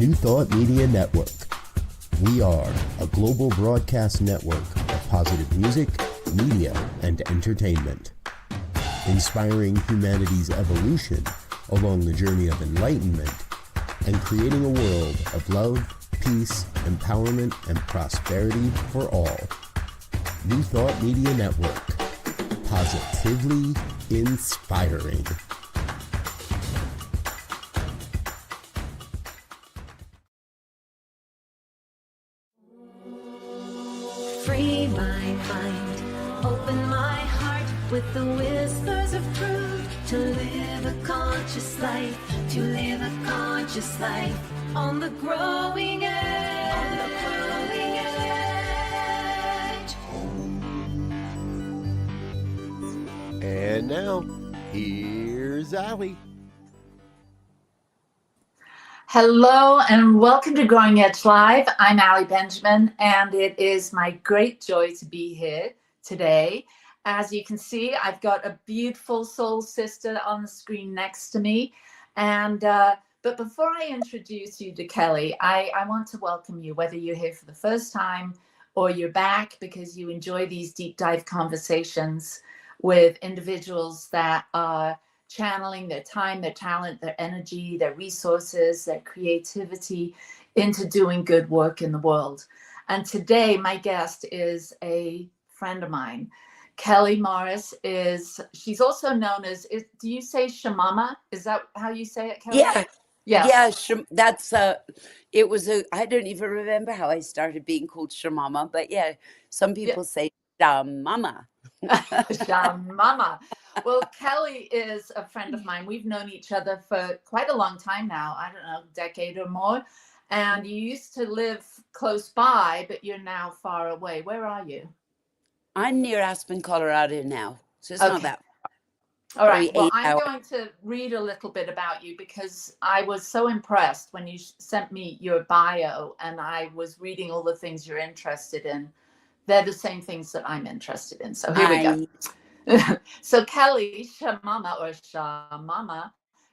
New Thought Media Network. We are a global broadcast network of positive music, media, and entertainment, inspiring humanity's evolution along the journey of enlightenment and creating a world of love, peace, empowerment, and prosperity for all. New Thought Media Network. Positively inspiring. Free my mind, open my heart with the whispers of truth. To live a conscious life, to live a conscious life on the growing edge. On the growing edge. And now, here's Ali. Hello and welcome to Growing Edge Live. I'm Ali Benjamin, and it is my great joy to be here today. As you can see, I've got a beautiful soul sister on the screen next to me. And but before I introduce you to Kellee, I want to welcome you, whether you're here for the first time or you're back because you enjoy these deep dive conversations with individuals that are channeling their time, their talent, their energy, their resources, their creativity into doing good work in the world. And today my guest is a friend of mine. Kellee Morris she's also known as, do you say Shamama? Is that how you say it, Kellee? Yeah. Yes. Yeah, that's I don't even remember how I started being called Shamama, but yeah, some people say Shamama. Shamama. Well, Kellee is a friend of mine. We've known each other for quite a long time now. I don't know, a decade or more. And you used to live close by, but you're now far away. Where are you? I'm near Aspen, Colorado now, so it's not that far. All right. Well, I'm 8 hours. going to read a little bit about you because I was so impressed when you sent me your bio and I was reading all the things you're interested in. They're the same things that I'm interested in. So here we go. So Kellee Shamama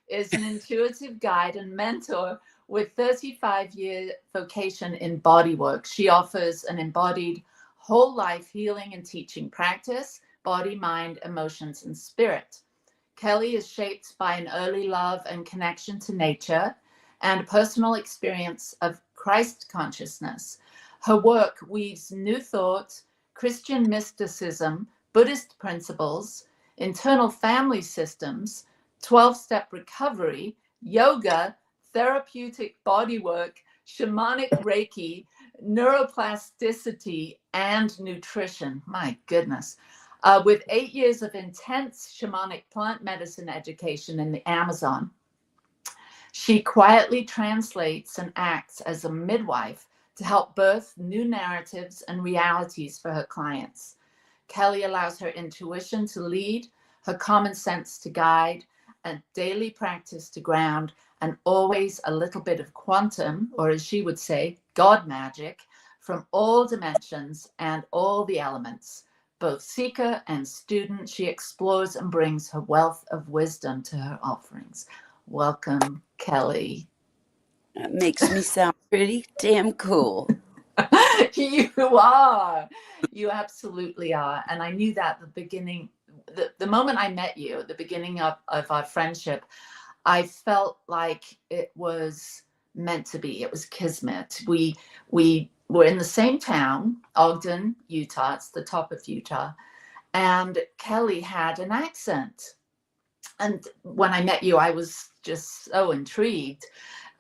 is an intuitive guide and mentor with 35-year vocation in bodywork. She offers an embodied whole life healing and teaching practice, body, mind, emotions, and spirit. Kellee is shaped by an early love and connection to nature and a personal experience of Christ consciousness. Her work weaves new thought, Christian mysticism, Buddhist principles, internal family systems, 12-step recovery, yoga, therapeutic bodywork, shamanic Reiki, neuroplasticity, and nutrition. My goodness. With 8 years of intense shamanic plant medicine education in the Amazon, she quietly translates and acts as a midwife to help birth new narratives and realities for her clients. Kellee allows her intuition to lead, her common sense to guide, and daily practice to ground, and always a little bit of quantum, or as she would say, God magic, from all dimensions and all the elements. Both seeker and student, she explores and brings her wealth of wisdom to her offerings. Welcome, Kellee. That makes me sound pretty damn cool. You are. You absolutely are. And I knew that at the beginning, the moment I met you, at the beginning of our friendship, I felt like it was meant to be. It was kismet. We were in the same town, Ogden, Utah. It's the top of Utah. And Kellee had an accent. And when I met you, I was just so intrigued.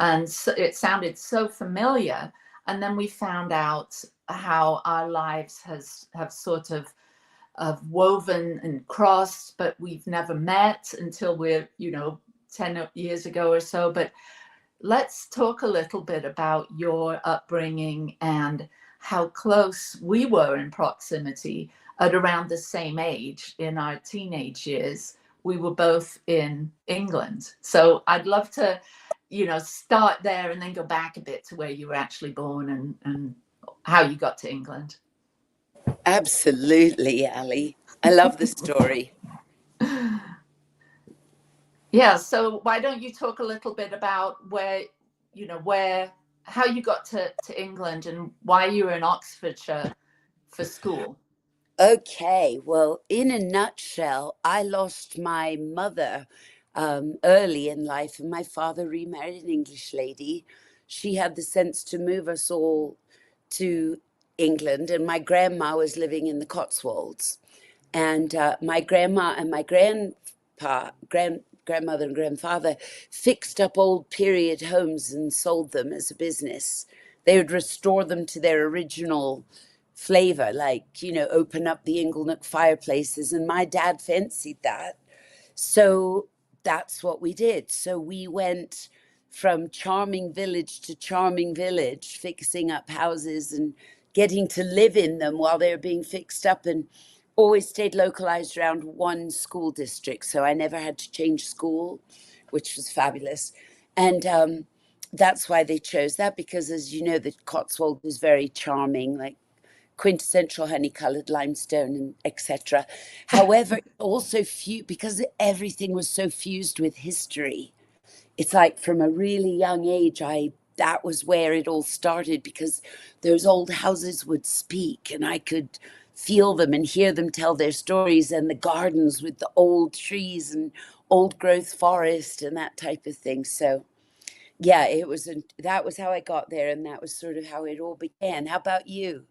And so it sounded so familiar. And then we found out how our lives have sort of woven and crossed, but we've never met until we're, 10 years ago or so. But let's talk a little bit about your upbringing and how close we were in proximity at around the same age in our teenage years. We were both in England. So I'd love to start there and then go back a bit to where you were actually born and how you got to England. Absolutely, Ali. I love the story. Yeah. So why don't you talk a little bit about where how you got to England and why you were in Oxfordshire for school. Okay, well, in a nutshell, I lost my mother early in life, and my father remarried an English lady. She had the sense to move us all to England, and my grandma was living in the Cotswolds. And my grandma and my grandmother and grandfather fixed up old period homes and sold them as a business. They would restore them to their original flavor, like, you know, open up the Inglenook fireplaces. And my dad fancied that. So that's what we did. So we went from charming village to charming village, fixing up houses and getting to live in them while they were being fixed up, and always stayed localized around one school district. So I never had to change school, which was fabulous. And that's why they chose that, because, as you know, the Cotswold is very charming, like quintessential honey-colored limestone and etc. However, also because everything was so fused with history, it's like from a really young age, that was where it all started, because those old houses would speak and I could feel them and hear them tell their stories, and the gardens with the old trees and old growth forest and that type of thing. So yeah, that was how I got there, and that was sort of how it all began. How about you?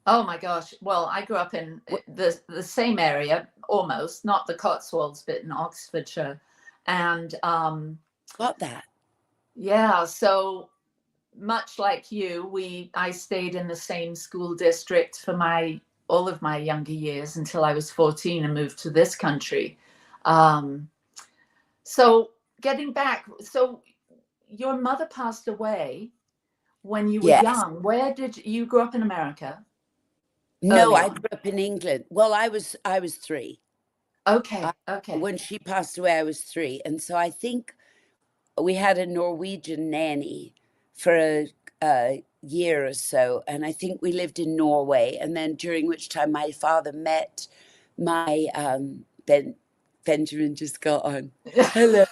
Oh my gosh. Well, I grew up in the same area, almost, not the Cotswolds, but in Oxfordshire. And Got that. yeah, so much like you, I stayed in the same school district for all of my younger years until I was 14 and moved to this country. So getting back, so your mother passed away when you were Yes. young. Where did you grow up in America? No, Early I on. grew up in England. Well, I was 3. Okay, okay. When she passed away, I was 3, and so I think we had a Norwegian nanny for a year or so, and I think we lived in Norway. And then during which time my father met my Benjamin just got on. Hello,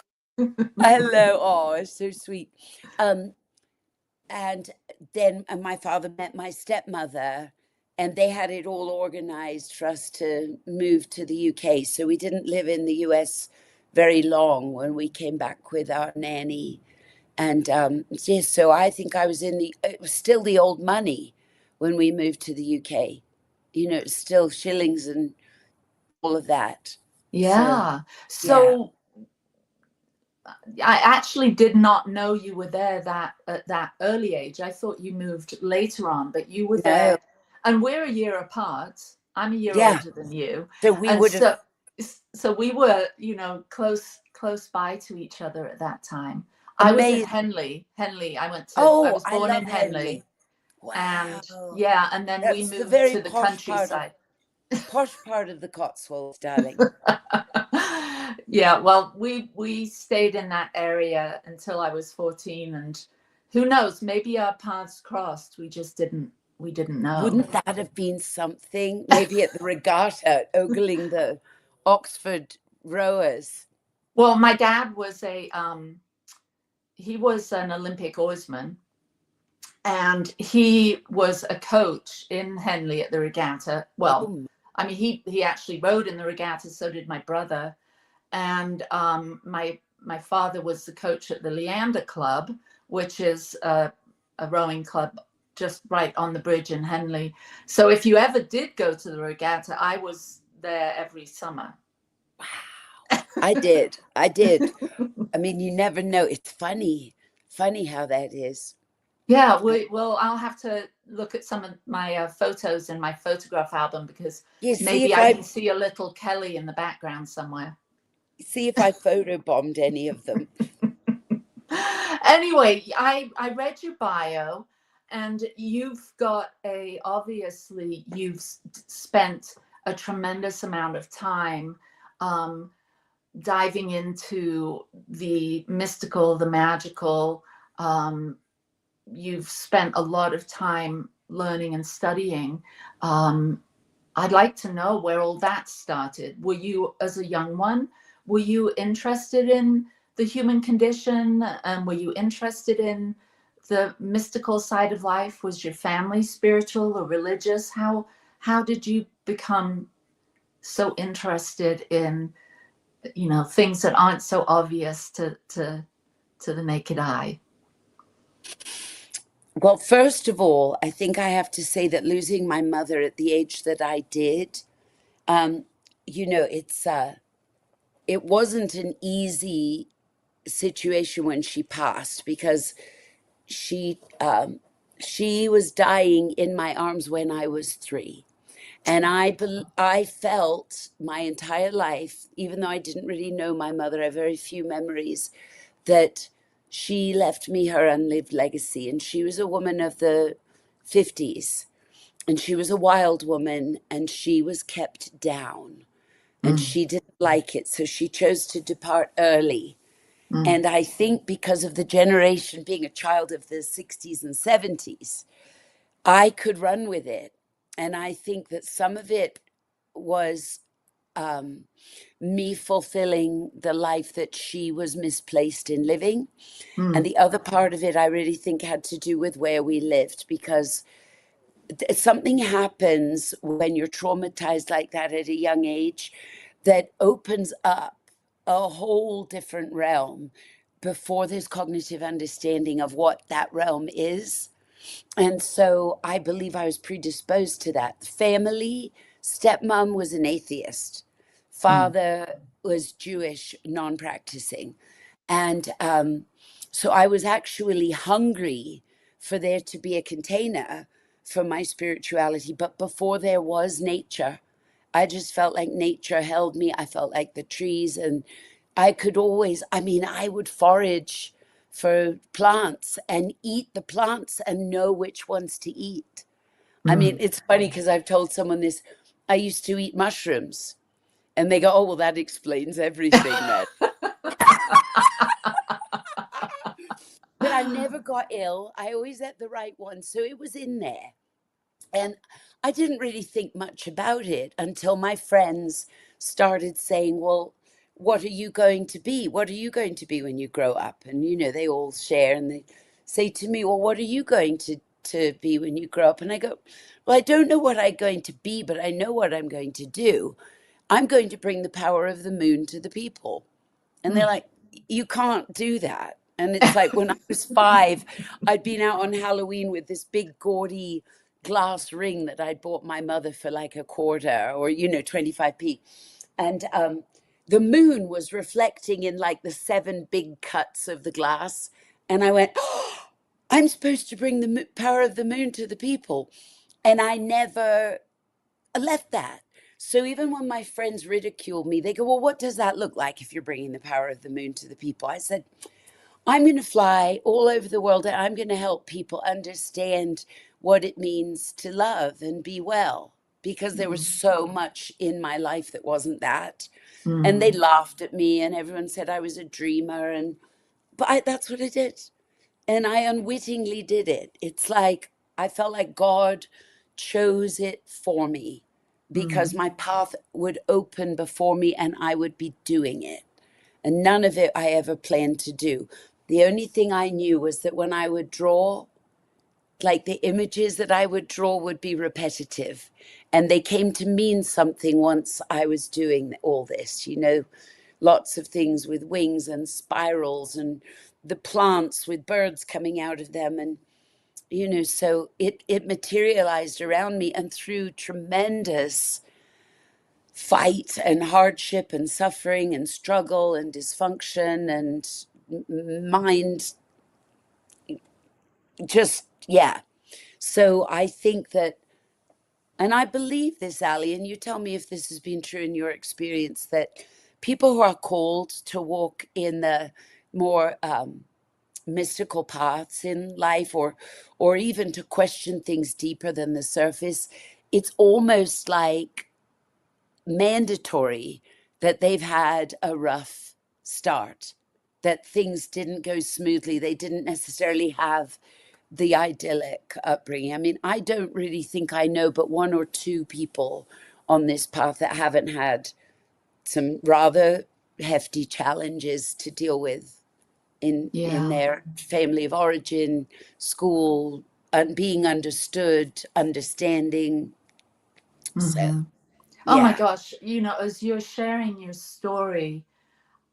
hello. Oh, it's so sweet. And then my father met my stepmother, and they had it all organized for us to move to the UK. So we didn't live in the US very long when we came back with our nanny. And yeah, so I think it was still the old money when we moved to the UK. You know, it's still shillings and all of that. Yeah. So I actually did not know you were there at that early age. I thought you moved later on, but you were there. No. And we're a year apart. I'm a year Yeah. older than you. So we And would have. so we were, you know, close by to each other at that time. I was in Henley. I was born in Henley. Wow. And yeah, and then we That's the moved very to the posh countryside. Posh part of the Cotswolds, darling. Yeah, well, we stayed in that area until I was 14, and who knows, maybe our paths crossed. We just didn't know. Wouldn't that have been something? Maybe at the regatta, ogling the Oxford rowers. Well, my dad was he was an Olympic oarsman, and he was a coach in Henley at the regatta. Well, I mean, he actually rowed in the regatta, so did my brother. And my father was the coach at the Leander Club, which is a rowing club just right on the bridge in Henley. So if you ever did go to the regatta, I was there every summer. Wow. I did. I mean, you never know. It's funny how that is. Yeah, well, I'll have to look at some of my photos in my photograph album, because maybe I can see a little Kellee in the background somewhere. See if I photobombed any of them. Anyway, I read your bio, and obviously you've spent a tremendous amount of time diving into the mystical, the magical. You've spent a lot of time learning and studying. I'd like to know where all that started. Were you, as a young one, were you interested in the human condition? And were you interested in the mystical side of life? Was your family spiritual or religious? How did you become so interested in, things that aren't so obvious to the naked eye? Well, first of all, I think I have to say that losing my mother at the age that I did, it wasn't an easy situation when she passed, because she was dying in my arms when I was 3. And I felt my entire life, even though I didn't really know my mother, I have very few memories, that she left me her unlived legacy. And she was a woman of the 50s, and she was a wild woman, and she was kept down, and she didn't like it. So she chose to depart early. And I think because of the generation, being a child of the 60s and 70s, I could run with it. And I think that some of it was me fulfilling the life that she was misplaced in living. And the other part of it, I really think, had to do with where we lived, because something happens when you're traumatized like that at a young age that opens up a whole different realm before there's cognitive understanding of what that realm is. And so I believe I was predisposed to that. Family, stepmom was an atheist. Father was Jewish, non-practicing. And so I was actually hungry for there to be a container for my spirituality. But before there was nature, I just felt like nature held me. I felt like the trees, and I could always, I would forage for plants and eat the plants and know which ones to eat. It's funny because I've told someone this. I used to eat mushrooms, and they go, "Oh, well, that explains everything then." But I never got ill. I always ate the right one. So it was in there. And I didn't really think much about it until my friends started saying, "Well, what are you going to be? What are you going to be when you grow up?" And, they all share, and they say to me, "Well, what are you going to be when you grow up?" And I go, "Well, I don't know what I'm going to be, but I know what I'm going to do. I'm going to bring the power of the moon to the people." And they're like, "You can't do that." And it's like, when I was 5, I'd been out on Halloween with this big gaudy glass ring that I'd bought my mother for like a quarter, or 25p. And the moon was reflecting in like the 7 big cuts of the glass. And I went, "Oh, I'm supposed to bring the power of the moon to the people." And I never left that. So even when my friends ridicule me, they go, "Well, what does that look like if you're bringing the power of the moon to the people?" I said, "I'm going to fly all over the world, and I'm going to help people understand what it means to love and be well," because there was so much in my life that wasn't that. And they laughed at me, and everyone said I was a dreamer. But that's what I did. And I unwittingly did it. It's like I felt like God chose it for me, because my path would open before me and I would be doing it. And none of it I ever planned to do. The only thing I knew was that when I would draw, like the images that I would draw would be repetitive. And they came to mean something once I was doing all this, lots of things with wings and spirals, and the plants with birds coming out of them. And, so it materialized around me, and through tremendous fight and hardship and suffering and struggle and dysfunction and mind, yeah. So I think that, and I believe this, Ali, and you tell me if this has been true in your experience, that people who are called to walk in the more mystical paths in life, or even to question things deeper than the surface, it's almost like mandatory that they've had a rough start, that things didn't go smoothly. They didn't necessarily have the idyllic upbringing. I don't really think I know but 1 or 2 people on this path that haven't had some rather hefty challenges to deal with. in Yeah. their family of origin, school, and being understood, understanding. So Hmm. Oh my yeah. gosh, as you're sharing your story,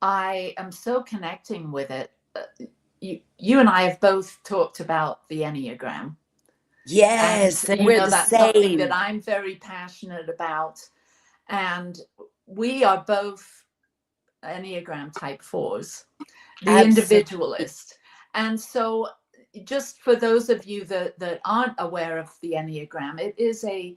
I am so connecting with it. You and I have both talked about the Enneagram. And Yes, and we're the that's something that same. I'm very passionate about. And we are both Enneagram type fours, the Absolutely. individualist. And so, just for those of you that aren't aware of the Enneagram, it is a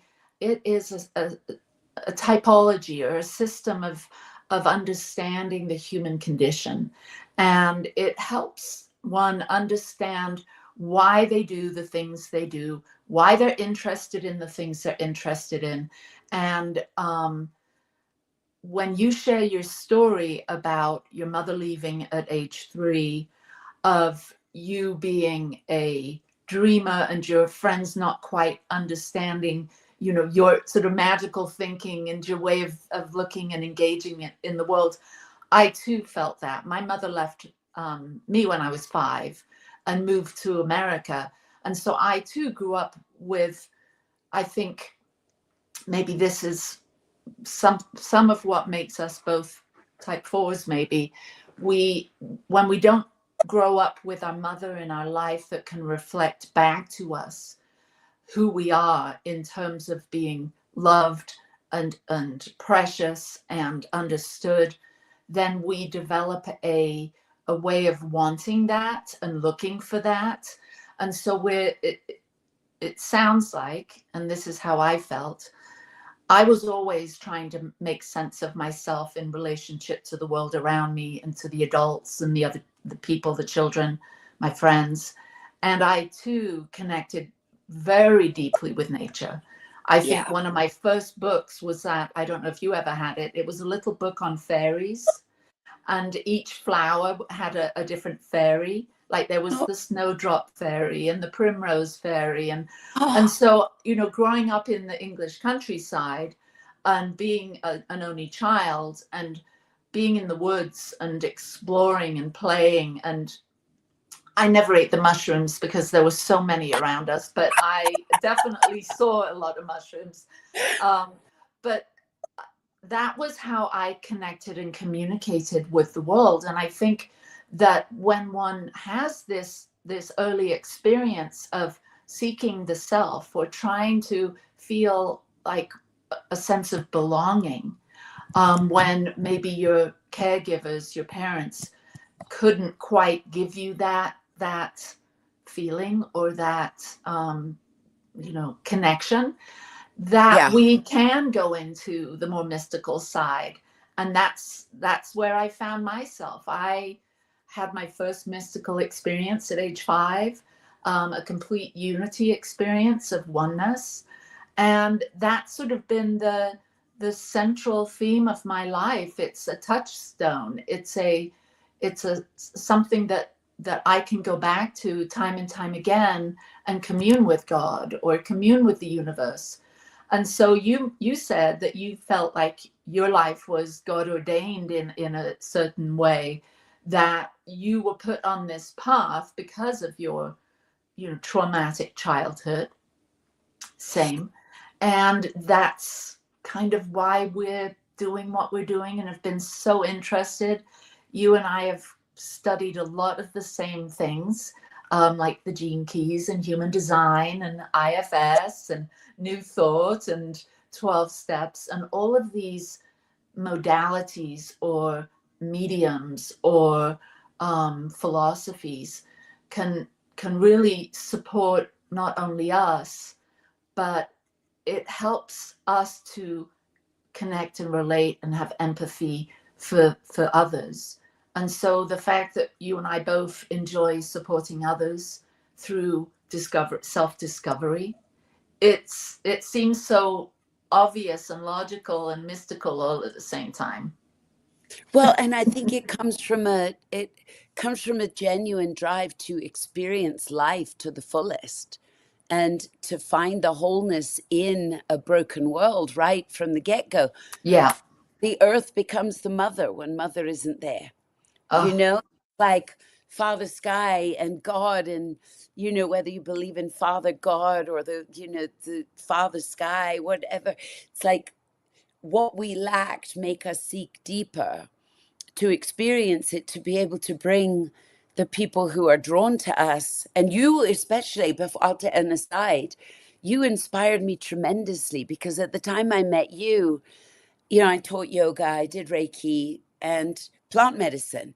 typology or a system of understanding the human condition, and it helps one understand why they do the things they do, why they're interested in the things they're interested in. And when you share your story about your mother leaving at age 3, of you being a dreamer and your friends not quite understanding, your sort of magical thinking and your way of looking and engaging in the world, I too felt that. My mother left me when I was 5 and moved to America. And so I too grew up with, I think maybe this is some of what makes us both type 4s. Maybe when we don't grow up with our mother in our life that can reflect back to us who we are in terms of being loved and precious and understood, then we develop a way of wanting that and looking for that. And so it sounds like, and this is how I felt, I was always trying to make sense of myself in relationship to the world around me and to the adults and the people, the children, my friends. And I too connected very deeply with nature. I think Yeah. one of my first books was that, I don't know if you ever had it. It was a little book on fairies, and each flower had a different fairy. Like there was Oh, the snowdrop fairy and the primrose fairy, and oh, so growing up in the English countryside and being an only child and being in the woods and exploring and playing, and I never ate the mushrooms because there were so many around us, but I definitely saw a lot of mushrooms. But that was how I connected and communicated with the world. And I think that when one has this early experience of seeking the self or trying to feel like a sense of belonging, when maybe your caregivers, your parents, couldn't quite give you that feeling or that connection, that yeah. we can go into the more mystical side. And that's where I found myself. I had my first mystical experience at age 5, a complete unity experience of oneness. And that's sort of been the central theme of my life. It's a touchstone. It's a something that I can go back to time and time again and commune with God or commune with the universe. And so you said that you felt like your life was God ordained in a certain way, that you were put on this path because of your traumatic childhood. Same. And that's kind of why we're doing what we're doing and have been so interested. You and I have studied a lot of the same things, like the gene keys and human design and IFS and New Thought and 12 steps, and all of these modalities or mediums or philosophies can really support not only us, but it helps us to connect and relate and have empathy for others. And so the fact that you and I both enjoy supporting others through self-discovery, it seems so obvious and logical and mystical all at the same time. Well, and I think it comes from a genuine drive to experience life to the fullest and to find the wholeness in a broken world right from the get-go. Yeah. The earth becomes the mother when mother isn't there. You Oh, know, like Father Sky and God, and, you know, whether you believe in Father God or the, you know, the Father Sky, whatever, it's like what we lacked make us seek deeper to experience it, to be able to bring the people who are drawn to us. And you especially, before I'll take an aside, you inspired me tremendously, because at the time I met you, you know, I taught yoga, I did Reiki and plant medicine.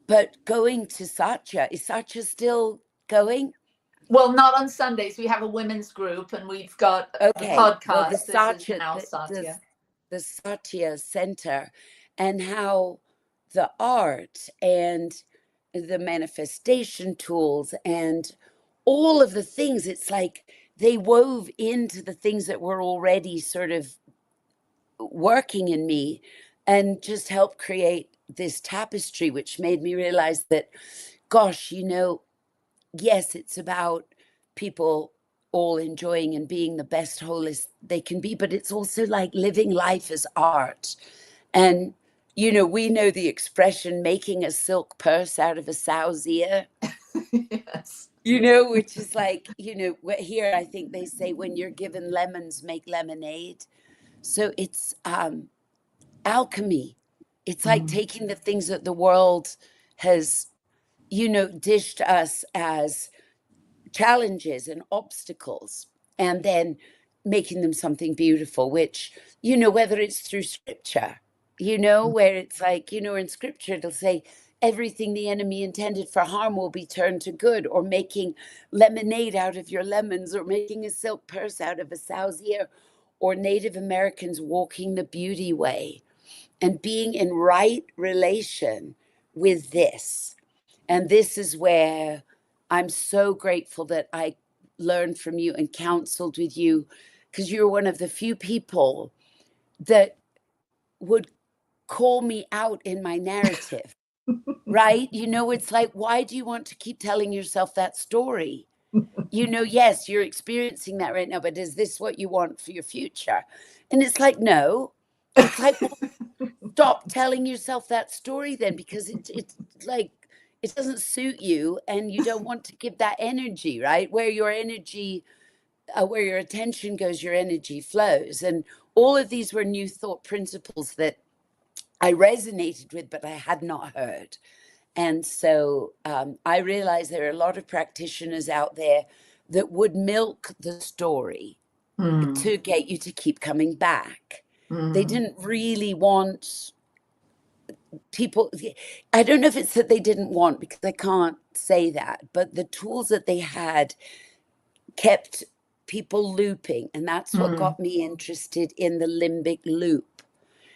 But going to Satya, is Satya still going? Well, not on Sundays. We have a women's group, and we've got a Okay. Well, the podcast. This is Satya, now Satya. the Satya Center, and how the art and the manifestation tools and all of the things, it's like they wove into the things that were already sort of working in me, and just helped create this tapestry, which made me realize that, gosh, you know, yes, it's about people all enjoying and being the best wholest they can be, but it's also like living life as art. And, you know, we know the expression making a silk purse out of a sow's ear. Yes. You know, which is like, you know, here I think they say when you're given lemons, make lemonade. So it's alchemy. It's like taking the things that the world has, you know, dished us as challenges and obstacles, and then making them something beautiful, which, you know, whether it's through scripture, you know, where it's like, you know, in scripture, it'll say, everything the enemy intended for harm will be turned to good, or making lemonade out of your lemons, or making a silk purse out of a sow's ear, or Native Americans walking the beauty way and being in right relation with this. And this is where I'm so grateful that I learned from you and counseled with you, because you're one of the few people that would call me out in my narrative, right? You know, it's like, why do you want to keep telling yourself that story? You know, yes, you're experiencing that right now, but is this what you want for your future? And it's like, no. It's like, well, stop telling yourself that story then, because it's like, it doesn't suit you, and you don't want to give that energy, right? Where your energy, where your attention goes, your energy flows. And all of these were new thought principles that I resonated with, but I had not heard. And so I realized there are a lot of practitioners out there that would milk the story to get you to keep coming back. They didn't really want people. I don't know if it's that they didn't want, because I can't say that, but the tools that they had kept people looping. And that's what got me interested in the limbic loop,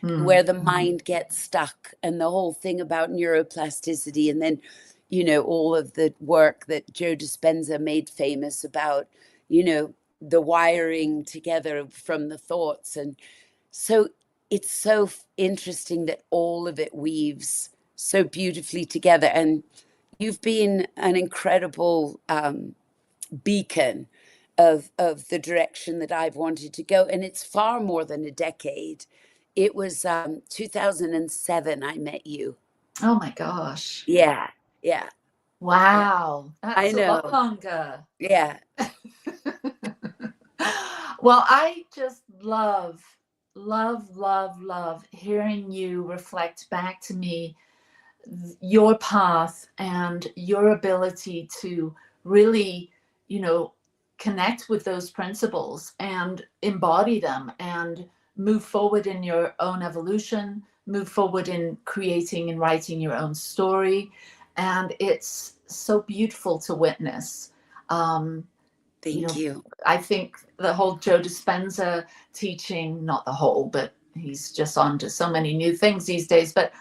where the mind gets stuck, and the whole thing about neuroplasticity. And then, you know, all of the work that Joe Dispenza made famous about, you know, the wiring together from the thoughts. And so it's so interesting that all of it weaves so beautifully together. And you've been an incredible beacon of the direction that I've wanted to go. And it's far more than a decade. It was 2007 I met you. Oh my gosh. Yeah, yeah. Wow. I That's a lot know. longer. Yeah. Well, I just love hearing you reflect back to me your path and your ability to really, you know, connect with those principles and embody them and move forward in your own evolution, move forward in creating and writing your own story. And it's so beautiful to witness. Thank you. I think the whole Joe Dispenza teaching, not the whole, but he's just on to so many new things these days. But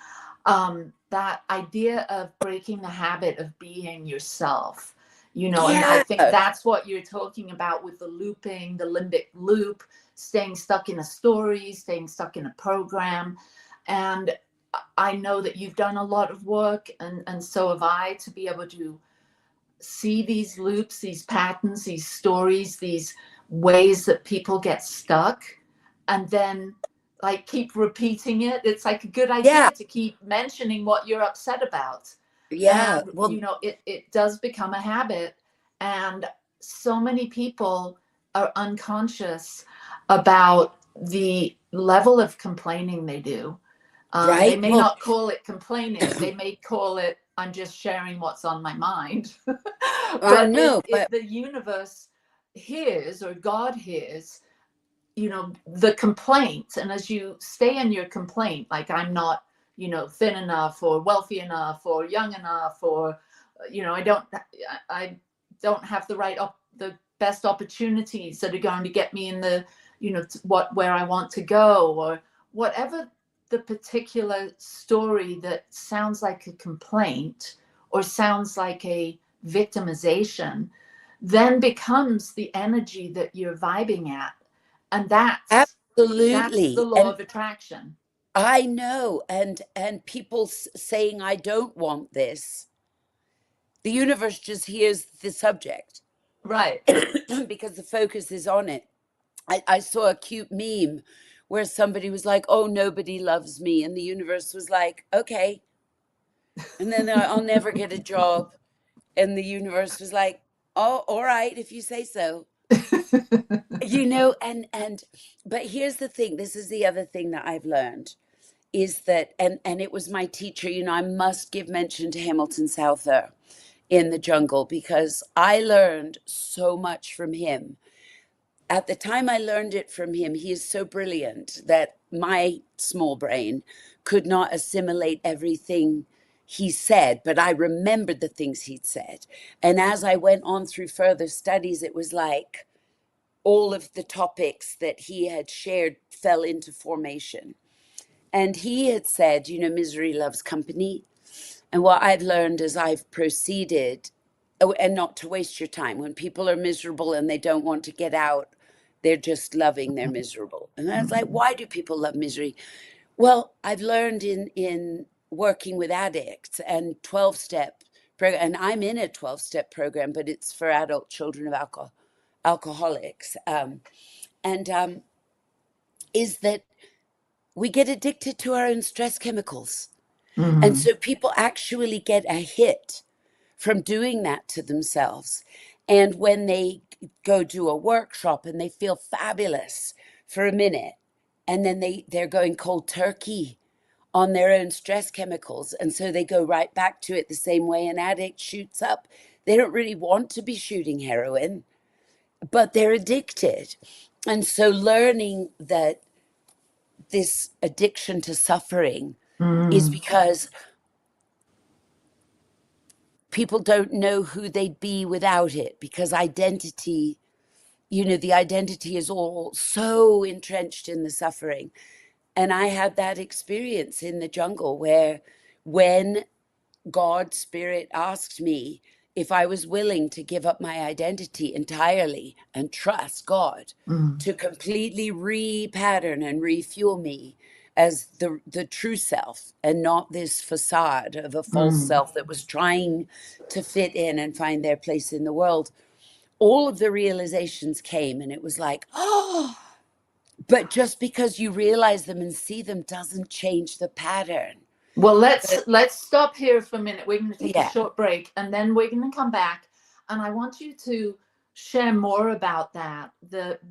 that idea of breaking the habit of being yourself, you know, and I think that's what you're talking about with the looping, the limbic loop, staying stuck in a story, staying stuck in a program. And I know that you've done a lot of work, and so have I, to be able to see these loops, these patterns, these stories, these ways that people get stuck, and then like keep repeating it. It's like a good idea to keep mentioning what you're upset about, Yeah. And, Well, it does become a habit. And so many people are unconscious about the level of complaining they do. They right. may Well, not call it complaining. They may call it, I'm just sharing what's on my mind. I But know, if but the universe hears, or God hears, the complaint, and as you stay in your complaint, like, I'm not, thin enough, or wealthy enough, or young enough, or, I don't have the best opportunities that are going to get me in the, where I want to go, or whatever the particular story that sounds like a complaint or sounds like a victimization, then becomes the energy that you're vibing at. And that's the absolutely. law And of attraction. I know, and people saying, I don't want this, the universe just hears the subject Right. because the focus is on it. I saw a cute meme where somebody was like, oh, nobody loves me, and the universe was like, okay. And then I'll never get a job, and the universe was like, oh, all right, if you say so. And but here's the thing, this is the other thing that I've learned, is that, and it was my teacher, I must give mention to Hamilton Souther in the jungle, because I learned so much from him. At the time I learned it from him, he is so brilliant that my small brain could not assimilate everything he said, but I remembered the things he'd said. And as I went on through further studies, it was like all of the topics that he had shared fell into formation. And he had said, misery loves company. And what I've learned as I've proceeded, and not to waste your time, when people are miserable and they don't want to get out, they're just loving their miserable. And I was like, why do people love misery? Well, I've learned in working with addicts and 12-step program, and I'm in a 12-step program, but it's for adult children of alcoholics, is that we get addicted to our own stress chemicals. And so people actually get a hit from doing that to themselves. And when they go do a workshop and they feel fabulous for a minute, and then they're going cold turkey on their own stress chemicals. And so they go right back to it the same way an addict shoots up. They don't really want to be shooting heroin, but they're addicted. And so learning that this addiction to suffering is because people don't know who they'd be without it, because identity, the identity is all so entrenched in the suffering. And I had that experience in the jungle where, when God Spirit asked me if I was willing to give up my identity entirely and trust God to completely repattern and refuel me as the true self, and not this facade of a false self that was trying to fit in and find their place in the world, all of the realizations came, and it was like, oh, but just because you realize them and see them doesn't change the pattern. Well, let's stop here for a minute. We're going to take Yeah. a short break, and then we're going to come back. And I want you to share more about that,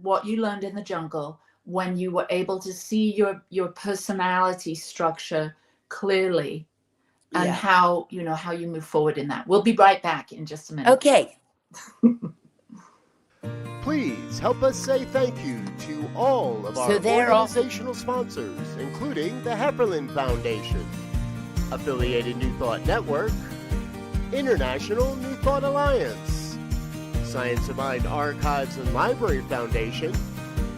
what you learned in the jungle, when you were able to see your personality structure clearly, and how you move forward in that. We'll be right back in just a minute. Okay. Please help us say thank you to all of our organizational sponsors, including the Hefferland Foundation, Affiliated New Thought Network, International New Thought Alliance, Science of Mind Archives and Library Foundation,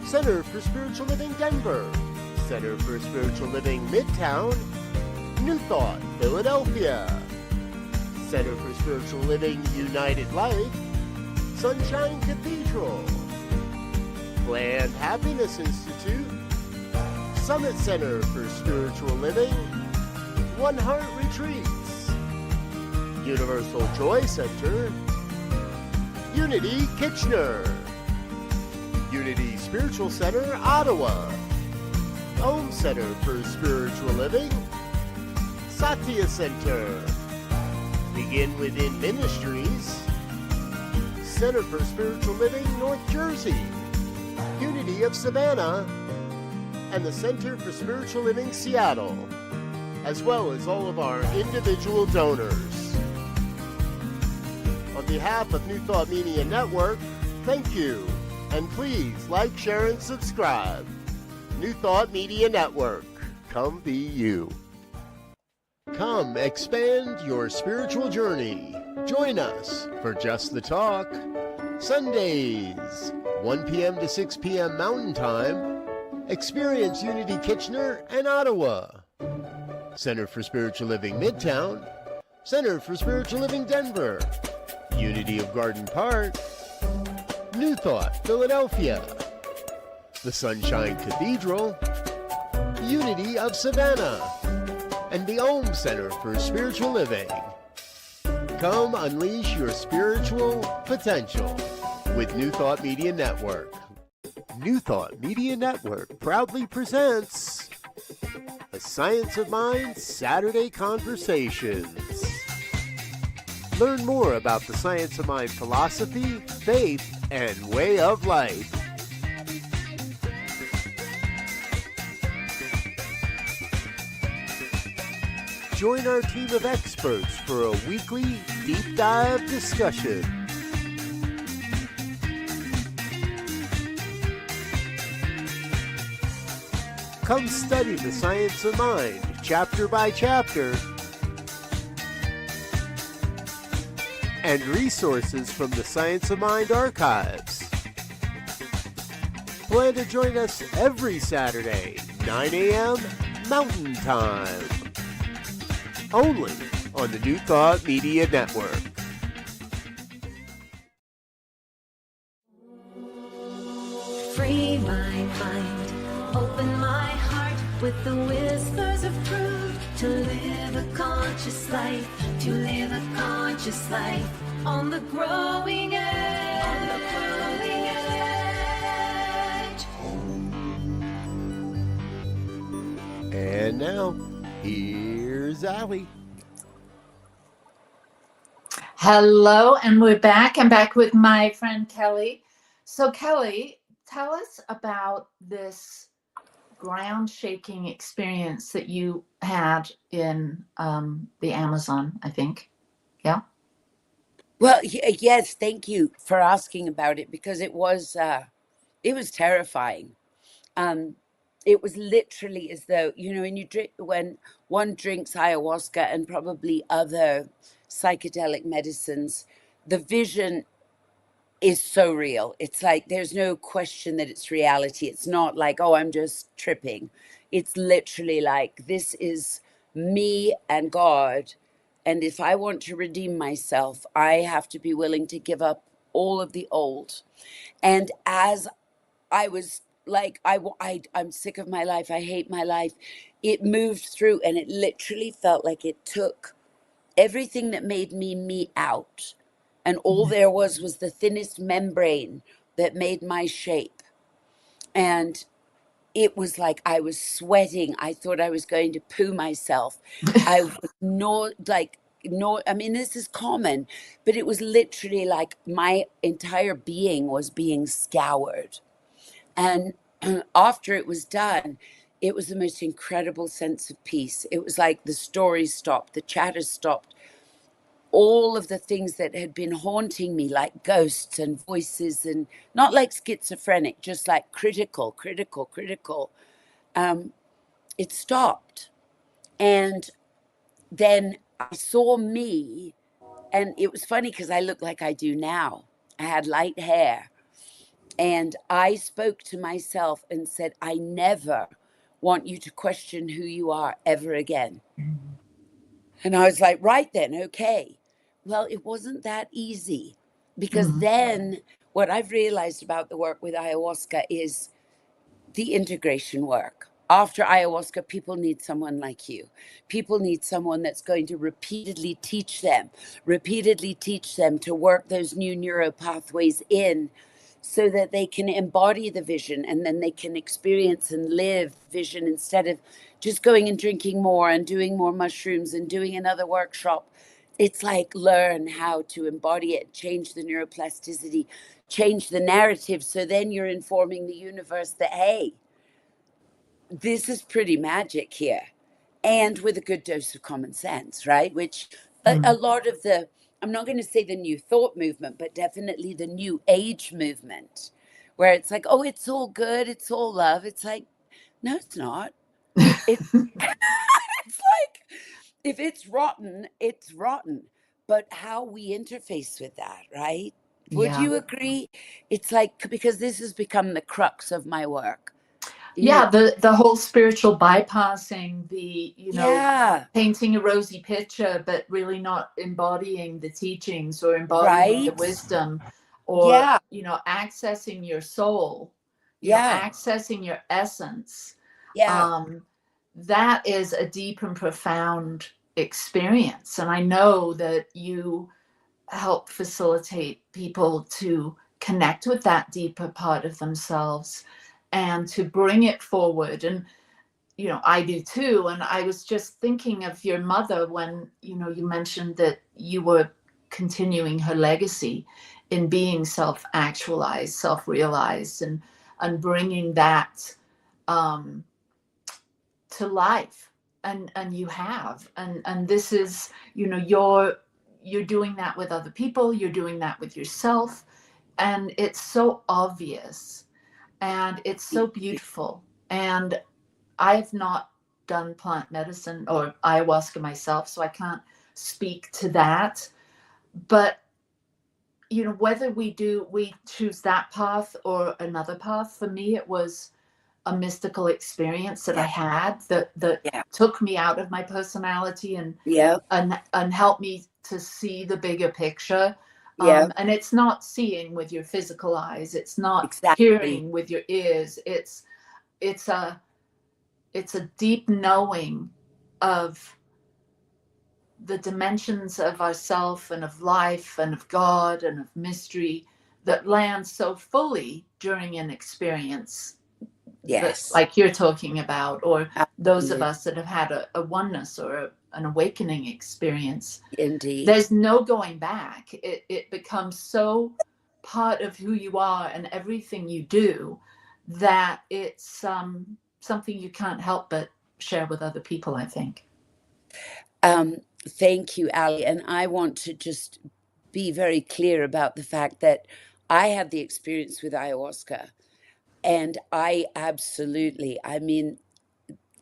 Center for Spiritual Living Denver, Center for Spiritual Living Midtown, New Thought Philadelphia, Center for Spiritual Living United Life, Sunshine Cathedral, Planned Happiness Institute, Summit Center for Spiritual Living, One Heart Retreats, Universal Joy Center, Unity Kitchener, Unity Spiritual Center Ottawa, Home Center for Spiritual Living, Satya Center, Begin Within Ministries, Center for Spiritual Living, North Jersey, Unity of Savannah, and the Center for Spiritual Living, Seattle, as well as all of our individual donors. On behalf of New Thought Media Network, thank you, and please like, share, and subscribe. New Thought Media Network, come be you. Come expand your spiritual journey. Join us for Just the Talk, Sundays, 1 p.m. to 6 p.m. Mountain Time. Experience Unity Kitchener and Ottawa. Center for Spiritual Living Midtown, Center for Spiritual Living Denver, Unity of Garden Park, New Thought Philadelphia, the Sunshine Cathedral, Unity of Savannah, and the Om Center for Spiritual Living. Come unleash your spiritual potential with New Thought Media Network. New Thought Media Network proudly presents the Science of Mind Saturday Conversations. Learn more about the Science of Mind philosophy, faith, and way of life. Join our team of experts for a weekly deep dive discussion. Come study the science of mind, chapter by chapter, and resources from the Science of Mind archives. Plan to join us every Saturday, 9 a.m. Mountain Time. Only on the New Thought Media Network. Free my mind, open my heart with the whispers of truth. To live a conscious life, to live a conscious life on the growing edge. On the growing edge. And now, here's Allie. Hello, and we're back. I'm back with my friend Kellee. So Kellee, tell us about this ground shaking experience that you had in the Amazon, I think. Yeah. Well, yes, thank you for asking about it, because it was terrifying. It was literally as though, when one drinks ayahuasca and probably other psychedelic medicines, the vision is so real. It's like there's no question that it's reality. It's not like, oh, I'm just tripping. It's literally like, this is me and God. And if I want to redeem myself, I have to be willing to give up all of the old. And as I was like, I'm sick of my life, I hate my life, it moved through, and it literally felt like it took everything that made me out, and all there was the thinnest membrane that made my shape. And it was like I was sweating. I thought I was going to poo myself. I was I mean, this is common, but it was literally like my entire being was being scoured. And after it was done, it was the most incredible sense of peace. It was like the stories stopped, the chatter stopped. All of the things that had been haunting me, like ghosts and voices, and not like schizophrenic, just like critical, it stopped. And then I saw me, and it was funny because I looked like I do now. I had light hair. And I spoke to myself and said, I never want you to question who you are ever again. And I was like, right then, okay. Well, it wasn't that easy, because then what I've realized about the work with ayahuasca is the integration work. After ayahuasca, people need someone like you. People need someone that's going to repeatedly teach them to work those new neural pathways in, so that they can embody the vision, and then they can experience and live vision, instead of just going and drinking more and doing more mushrooms and doing another workshop. It's like learn how to embody it, change the neuroplasticity, change the narrative. So then you're informing the universe that, hey, this is pretty magic here. And with a good dose of common sense, right? Which a lot of the, I'm not going to say the new thought movement, but definitely the new age movement, where it's like, oh, it's all good, it's all love. It's like, no, it's not. It's it's like, if it's rotten, it's rotten. But how we interface with that, right? Would Yeah. you agree? It's like, because this has become the crux of my work. Yeah, the whole spiritual bypassing, the, Yeah, painting a rosy picture, but really not embodying the teachings or embodying the right? wisdom, or, Yeah, accessing your soul, yeah, accessing your essence. yeah, That is a deep and profound experience. And I know that you help facilitate people to connect with that deeper part of themselves and to bring it forward. And I do too. And I was just thinking of your mother when you mentioned that you were continuing her legacy in being self-actualized, self-realized, and bringing that um, to life. And you have, and this is, you're doing that with other people, you're doing that with yourself, and it's so obvious and it's so beautiful. And I've not done plant medicine or ayahuasca myself, so I can't speak to that. But whether we choose that path or another path, for me it was a mystical experience that I yeah, had that yeah, took me out of my personality and yeah, and helped me to see the bigger picture. yeah, And it's not seeing with your physical eyes, it's not exactly. hearing with your ears, it's a it's a deep knowing of the dimensions of ourself and of life and of God and of mystery that lands so fully during an experience that, Yes, like you're talking about, or those of absolutely, us that have had a oneness or an awakening experience. indeed. There's no going back. It becomes so part of who you are and everything you do that it's something you can't help but share with other people, I think. Um, Thank you, Ali. And I want to just be very clear about the fact that I had the experience with ayahuasca, and I absolutely, I mean,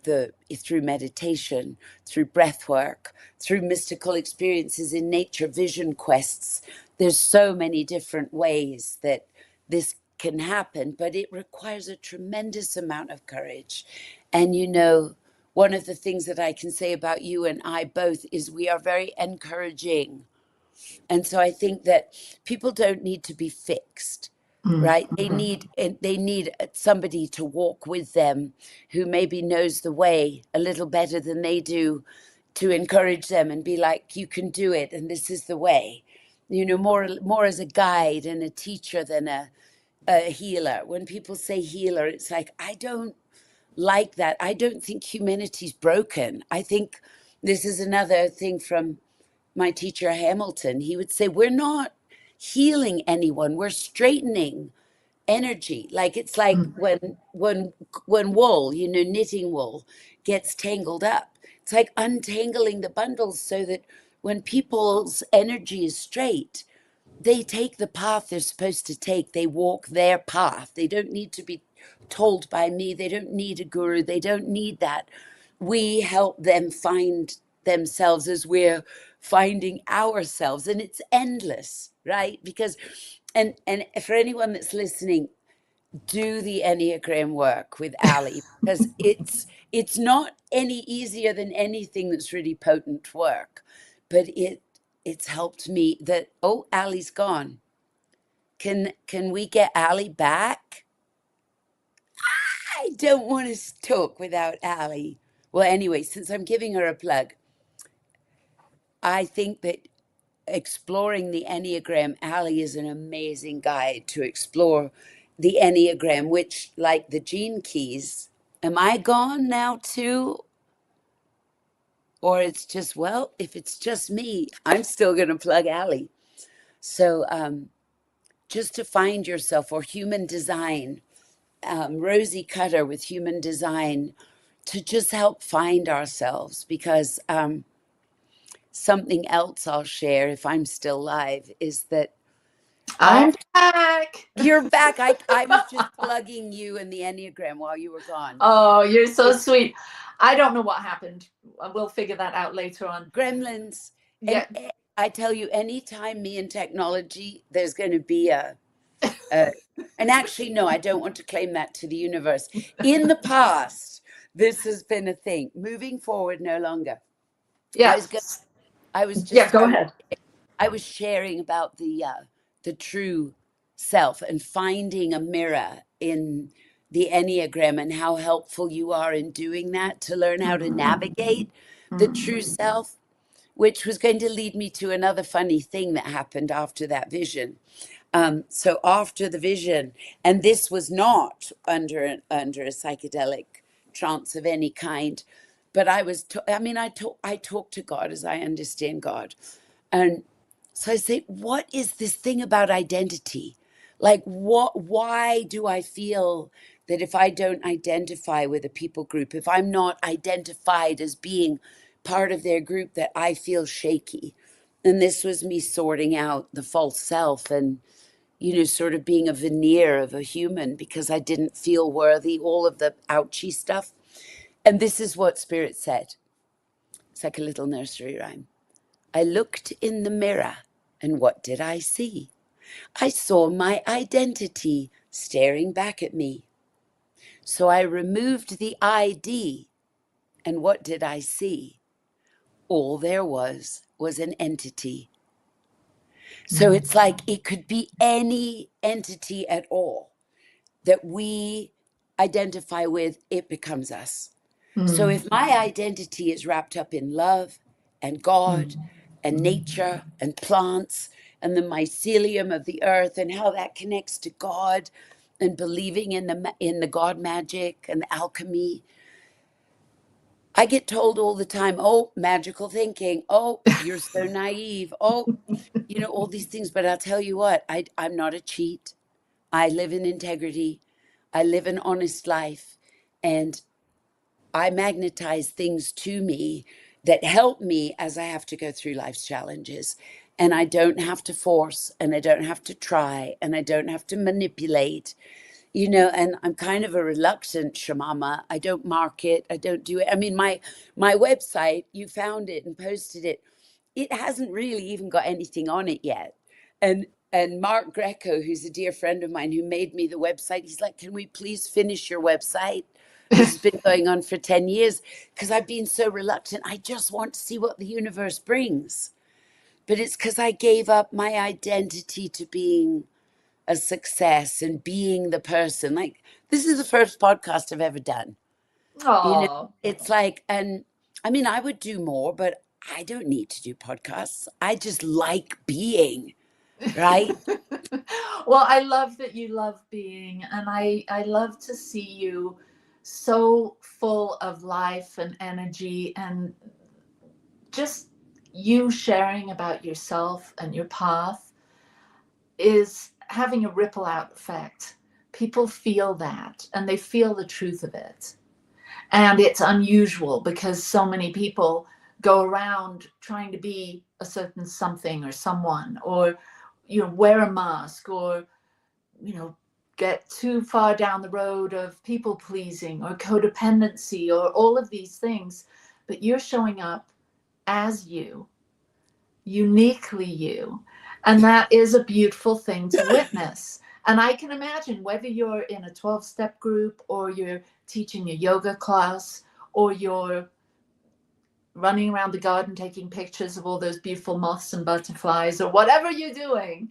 through meditation, through breath work, through mystical experiences in nature, vision quests. There's so many different ways that this can happen, but it requires a tremendous amount of courage. And one of the things that I can say about you and I both is we are very encouraging. And so I think that people don't need to be fixed, right? They need somebody to walk with them who maybe knows the way a little better than they do, to encourage them and be like, you can do it, and this is the way. More as a guide and a teacher than a healer. When people say healer, it's like, I don't like that. I don't think humanity's broken. I think this is another thing from my teacher Hamilton. He would say, we're not healing anyone, we're straightening energy. Like, it's like when wool, knitting wool gets tangled up, it's like untangling the bundles so that when people's energy is straight, they take the path they're supposed to take. They walk their path. They don't need to be told by me. They don't need a guru. They don't need that. We help them find themselves as we're finding ourselves. And it's endless, right? Because, and for anyone that's listening, do the Enneagram work with Ali, because it's not any easier than anything that's really potent work, but it's helped me. That, oh, Ali's gone. Can we get Ali back? I don't want to talk without Ali. Well, anyway, since I'm giving her a plug, I think that exploring the Enneagram, Ali is an amazing guide to explore the Enneagram, which, like the gene keys, am I gone now too? or it's just, well, if it's just me, I'm still going to plug Allie. So just to find yourself, or human design, Rosie Cutter with human design, to just help find ourselves. Because something else I'll share, if I'm still live, is that I'm back. you're back. I was just plugging you and the Enneagram while you were gone. Oh, you're so sweet. I don't know what happened. We'll figure that out later on. Gremlins. Yeah. And I tell you, anytime me and technology, there's going to be and actually, no, I don't want to claim that to the universe. In the past, this has been a thing. Moving forward, no longer. Yeah. I was just, Yeah, go ahead. I was sharing about the true self and finding a mirror in the Enneagram and how helpful you are in doing that to learn how to navigate the true self, which was going to lead me to another funny thing that happened after that vision. So after the vision, and this was not under a psychedelic trance of any kind, but I talk to God as I understand God. And so I say, what is this thing about identity? Like, why do I feel that if I don't identify with a people group, if I'm not identified as being part of their group, that I feel shaky? And this was me sorting out the false self and, sort of being a veneer of a human because I didn't feel worthy, all of the ouchy stuff. And this is what Spirit said. It's like a little nursery rhyme. I looked in the mirror, and what did I see? I saw my identity staring back at me. So I removed the ID, and what did I see? All there was an entity. So it's like it could be any entity at all that we identify with, it becomes us. So if my identity is wrapped up in love and God and nature and plants and the mycelium of the earth and how that connects to God and believing in the God magic and the alchemy, I get told all the time, oh, magical thinking. Oh, you're so naive. Oh, all these things. But I'll tell you what, I'm not a cheat. I live in integrity. I live an honest life. And I magnetize things to me that help me as I have to go through life's challenges. And I don't have to force, and I don't have to try, and I don't have to manipulate, and I'm kind of a reluctant shamama. I don't market. I don't do it. I mean, my website, you found it and posted it. It hasn't really even got anything on it yet. And Mark Greco, who's a dear friend of mine who made me the website, he's like, can we please finish your website? This has been going on for 10 years because I've been so reluctant. I just want to see what the universe brings. But it's because I gave up my identity to being a success and being the person. Like, this is the first podcast I've ever done. Oh, It's like, and I mean, I would do more, but I don't need to do podcasts. I just like being, right? well, I love that you love being, and I love to see you so full of life and energy, and just you sharing about yourself and your path is having a ripple out effect. People feel that, and they feel the truth of it. And it's unusual because so many people go around trying to be a certain something or someone, or wear a mask, or get too far down the road of people pleasing or codependency or all of these things. But you're showing up as you, uniquely you, and that is a beautiful thing to witness. And I can imagine whether you're in a 12-step group, or you're teaching a yoga class, or you're running around the garden taking pictures of all those beautiful moths and butterflies, or whatever you're doing,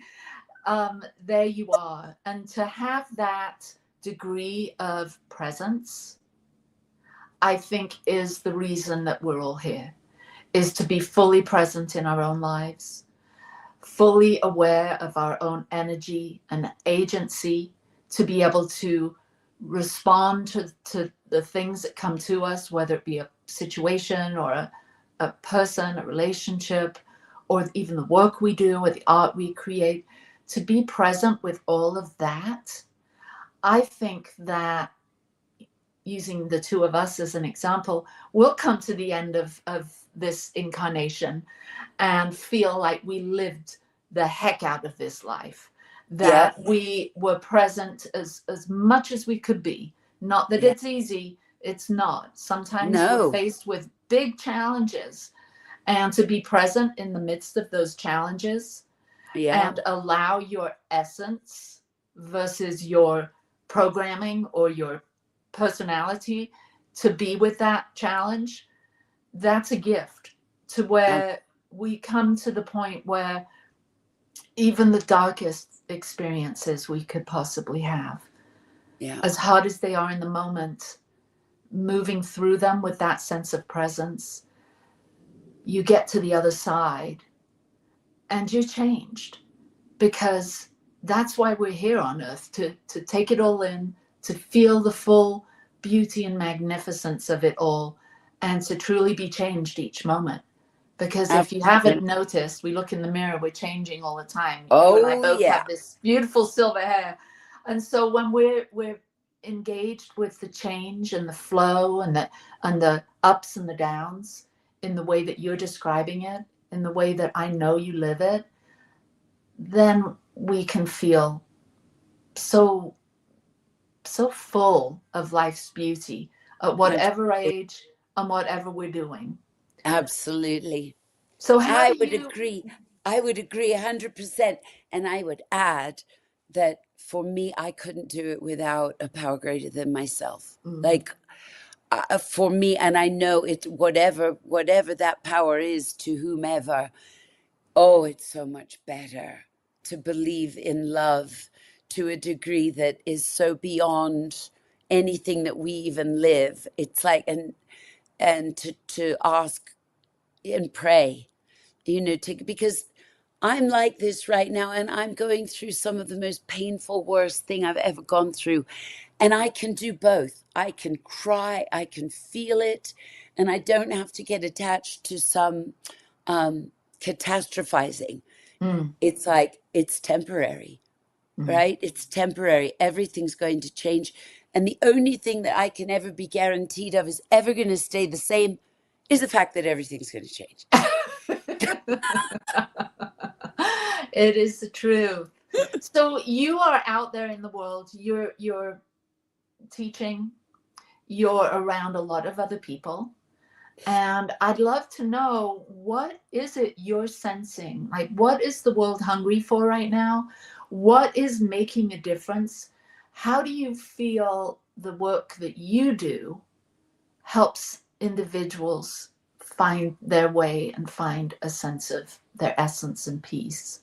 there you are. And to have that degree of presence, I think, is the reason that we're all here, is to be fully present in our own lives, fully aware of our own energy and agency, to be able to respond to the things that come to us, whether it be a situation or a a person, a relationship, or even the work we do or the art we create, to be present with all of that. I think that, using the two of us as an example, we'll come to the end of this incarnation and feel like we lived the heck out of this life, that we were present as much as we could be. Not that it's easy, it's not. Sometimes we're faced with big challenges, and to be present in the midst of those challenges and allow your essence versus your programming or your personality to be with that challenge, that's a gift, to where we come to the point where even the darkest experiences we could possibly have, as hard as they are in the moment, moving through them with that sense of presence, you get to the other side and you're changed, because that's why we're here on earth, to take it all in, to feel the full beauty and magnificence of it all, and to truly be changed each moment. Because if you haven't noticed, we look in the mirror, we're changing all the time. You and I both have this beautiful silver hair. And so when we're engaged with the change and the flow and the ups and the downs in the way that you're describing it, in the way that I know you live it, then we can feel so full of life's beauty at whatever age and whatever we're doing. Absolutely. So I would agree 100%. And I would add that for me, I couldn't do it without a power greater than myself. Like for me, and I know it, whatever that power is to whomever, it's so much better to believe in love to a degree that is so beyond anything that we even live. It's like, and to ask and pray, because I'm like this right now, and I'm going through some of the most painful, worst thing I've ever gone through. And I can do both. I can cry, I can feel it, and I don't have to get attached to some catastrophizing. It's like, it's temporary, right? It's temporary. Everything's going to change. And the only thing that I can ever be guaranteed of is ever going to stay the same is the fact that everything's going to change. It is the truth. So you are out there in the world, you're teaching, you're around a lot of other people. And I'd love to know, what is it you're sensing? Like, what is the world hungry for right now? What is making a difference? How do you feel the work that you do helps individuals find their way and find a sense of their essence and peace?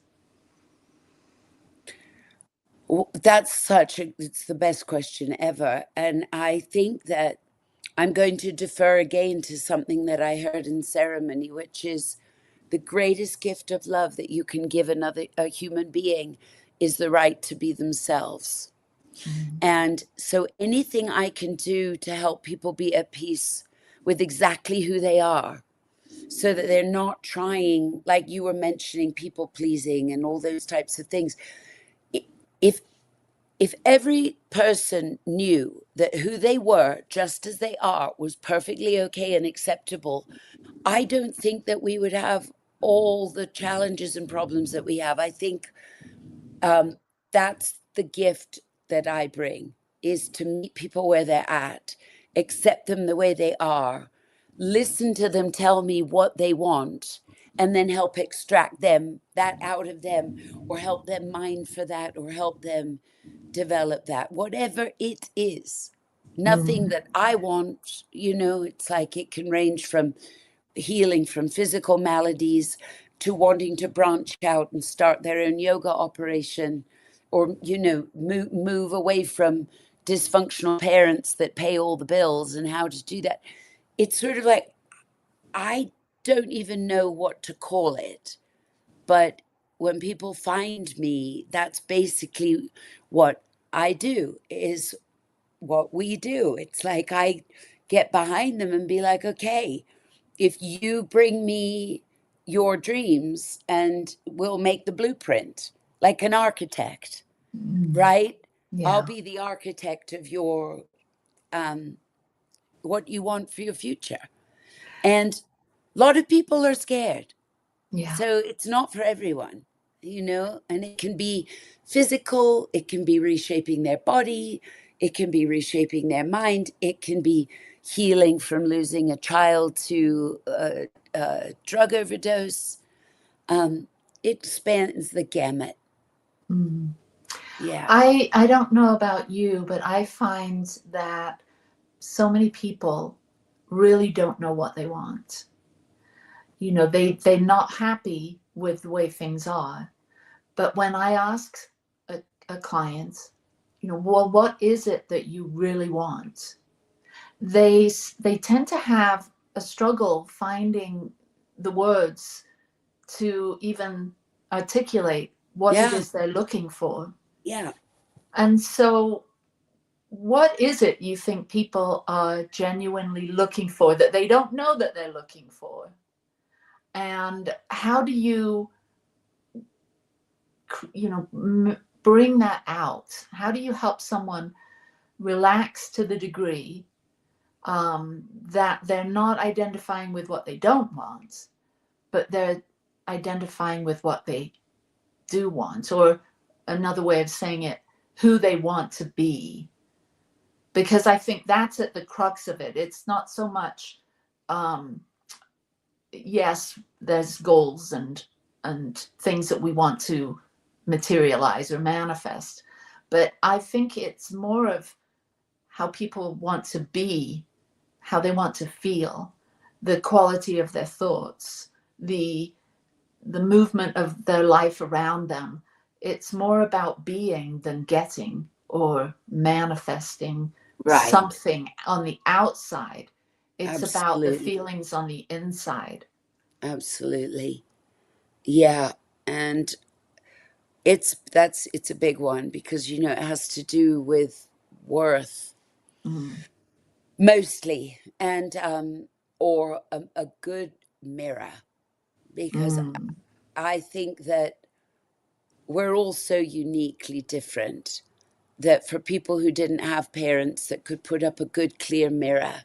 It's the best question ever. And I think that I'm going to defer again to something that I heard in ceremony, which is the greatest gift of love that you can give a human being is the right to be themselves. And so anything I can do to help people be at peace with exactly who they are, so that they're not trying, like you were mentioning, people pleasing and all those types of things. If every person knew that who they were, just as they are, was perfectly okay and acceptable, I don't think that we would have all the challenges and problems that we have. I think that's the gift that I bring, is to meet people where they're at, accept them the way they are, listen to them tell me what they want, and then help extract that out of them, or help them mine for that, or help them develop that, whatever it is. Nothing that I want, it's like it can range from healing from physical maladies to wanting to branch out and start their own yoga operation, or move away from dysfunctional parents that pay all the bills, and how to do that. It's sort of like, I don't even know what to call it, but when people find me, that's basically what I do, is what we do. It's like I get behind them and be like, okay, if you bring me your dreams and we'll make the blueprint like an architect, right? I'll Yeah. be the architect of your what you want for your future. And a lot of people are scared. Yeah. So it's not for everyone, and it can be physical, it can be reshaping their body, it can be reshaping their mind, it can be healing from losing a child to a drug overdose. It spans the gamut. Mm. Yeah. I don't know about you, but I find that so many people really don't know what they want. They're not happy with the way things are. But when I ask a client, well, what is it that you really want? They tend to have a struggle finding the words to even articulate what it Yeah. is they're looking for. Yeah. And so, what is it you think people are genuinely looking for that they don't know that they're looking for? And how do you, bring that out? How do you help someone relax to the degree that they're not identifying with what they don't want, but they're identifying with what they do want, or another way of saying it, who they want to be? Because I think that's at the crux of it. It's not so much, yes, there's goals and things that we want to materialize or manifest, but I think it's more of how people want to be, how they want to feel, the quality of their thoughts, the movement of their life around them. It's more about being than getting or manifesting Right. something on the outside. It's about the Absolutely. feelings on the inside. Absolutely. Yeah. And it's a big one because it has to do with worth Mm. mostly, and or a good mirror, because Mm. I think that we're all so uniquely different that for people who didn't have parents that could put up a good clear mirror,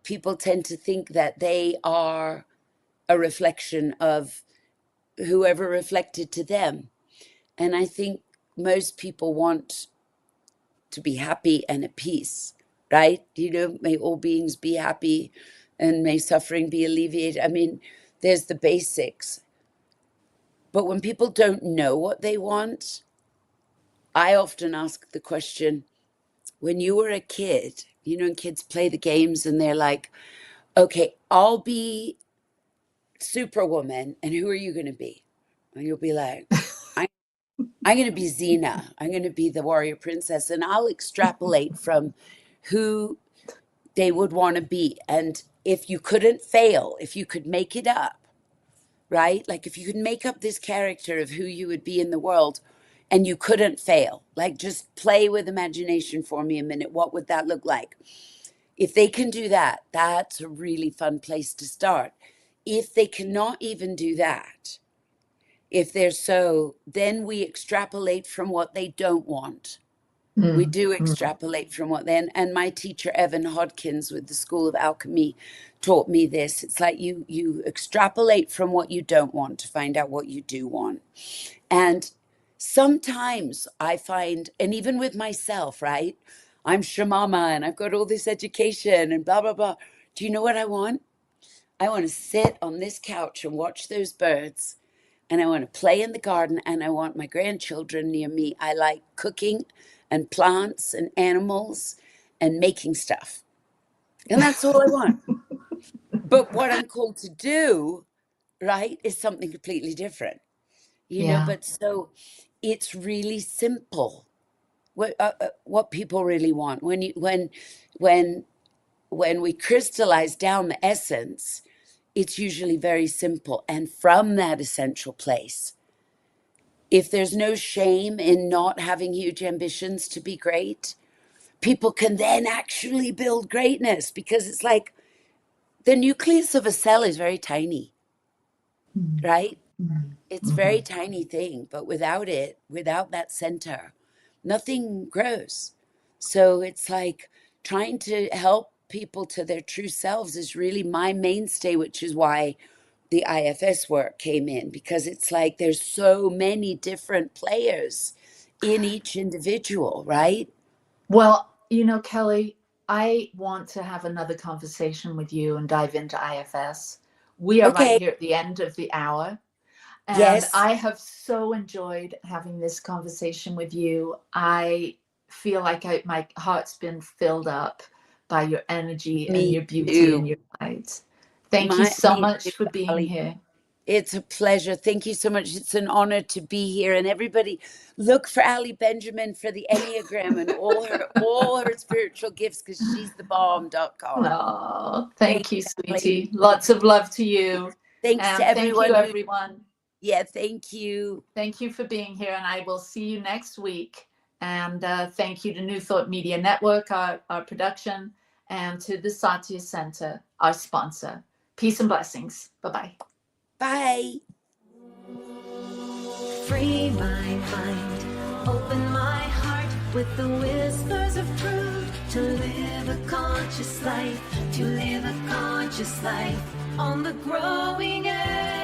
people tend to think that they are a reflection of whoever reflected to them. And I think most people want to be happy and at peace, right? May all beings be happy and may suffering be alleviated. I mean, there's the basics. But when people don't know what they want, I often ask the question, when you were a kid, and kids play the games and they're like, okay, I'll be Superwoman, and who are you going to be? And you'll be like, I'm going to be Xena. I'm going to be the warrior princess. And I'll extrapolate from who they would want to be. And if you couldn't fail, if you could make it up, right? Like if you could make up this character of who you would be in the world and you couldn't fail, like just play with imagination for me a minute. What would that look like? If they can do that, that's a really fun place to start. If they cannot even do that, then we extrapolate from what they don't want. We Mm. do Mm. extrapolate from what then. And my teacher, Evan Hodkins, with the School of Alchemy, taught me this. It's like you extrapolate from what you don't want to find out what you do want. And sometimes I find, and even with myself, right? I'm Shamama and I've got all this education and blah, blah, blah. Do you know what I want? I want to sit on this couch and watch those birds, and I want to play in the garden, and I want my grandchildren near me. I like cooking and plants and animals and making stuff. And that's all I want. But what I'm called to do, right, is something completely different. Yeah. But so it's really simple what people really want. When we crystallize down the essence, it's usually very simple. And from that essential place, if there's no shame in not having huge ambitions to be great, people can then actually build greatness, because it's like the nucleus of a cell is very tiny, right? It's a very tiny thing, but without it, without that center, nothing grows. So it's like trying to help people to their true selves is really my mainstay, which is why the IFS work came in, because it's like there's so many different players in each individual, right? Well, Kellee, I want to have another conversation with you and dive into IFS. We are right Okay. here at the end of the hour. And Yes. I have so enjoyed having this conversation with you. I feel like my heart's been filled up by your energy and Me your beauty and too. your light. Thank you so Me too, much for being Ali. here. It's a pleasure. Thank you so much. It's an honor to be here. And everybody, look for Ali Benjamin for the Enneagram and all her spiritual gifts, because she's the bomb.com. Oh, thank you, Ali. sweetie. Lots of love to you. Thanks And to thank you, everyone who, everyone. yeah, thank you. Thank you for being here, and I will see you next week. And thank you to New Thought Media Network, our production, and to the Satya Center, our sponsor. Peace and blessings. Bye-bye. Bye. Free my mind, open my heart with the whispers of truth. To live a conscious life, to live a conscious life on the growing edge.